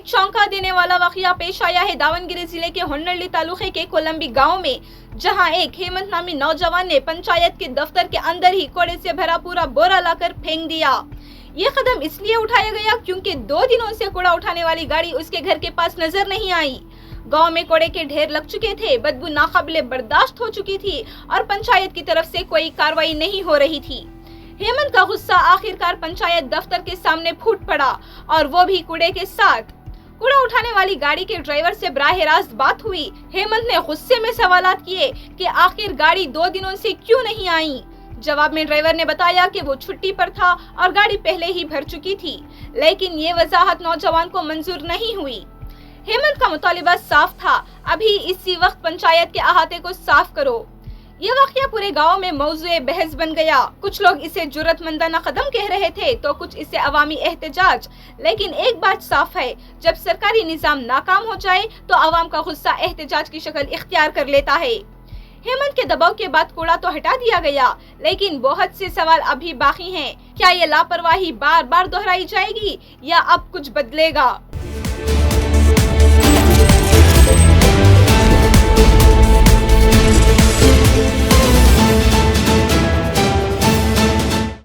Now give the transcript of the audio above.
चौंका देने वाला वाकया पेश आया है दावणगेरे जिले के होन्नल्ली तालुके के कोलंबी गांव में, जहां एक हेमंत नामी नौजवान ने पंचायत के दफ्तर के अंदर ही कूड़े से भरा पूरा बोरा लाकर फेंक दिया। ये कदम इसलिए उठाया गया क्योंकि 2 दिनों से कूड़ा उठाने वाली गाड़ी उसके घर के पास नजर नहीं आई। गांव में कूड़े के ढेर लग चुके थे, बदबू नाकाबिले बर्दाश्त हो चुकी थी और पंचायत की तरफ से कोई कार्रवाई नहीं हो रही थी। हेमंत का गुस्सा आखिरकार पंचायत दफ्तर के सामने फूट पड़ा और वो भी कूड़े के साथ। कूड़ा उठाने वाली गाड़ी के ड्राइवर से बराह रास्त बात हुई। हेमंत ने गुस्से में सवालात किए कि आखिर गाड़ी 2 दिनों से क्यों नहीं आई। जवाब में ड्राइवर ने बताया कि वो छुट्टी पर था और गाड़ी पहले ही भर चुकी थी, लेकिन ये वजाहत नौजवान को मंजूर नहीं हुई। हेमंत का मुतालिबा साफ था, अभी इसी वक्त पंचायत के अहाते को साफ करो। ये वाकया पूरे गांव में मौजूए बहस बन गया। कुछ लोग इसे जुर्रतमंदाना कदम कह रहे थे तो कुछ इसे अवामी एहतजाज। लेकिन एक बात साफ है, जब सरकारी निजाम नाकाम हो जाए तो अवाम का गुस्सा एहतजाज की शक्ल इख्तियार कर लेता है। हेमंत के दबाव के बाद कूड़ा तो हटा दिया गया, लेकिन बहुत से सवाल अभी बाकी हैं। क्या ये लापरवाही बार बार दोहराई जाएगी या अब कुछ बदलेगा?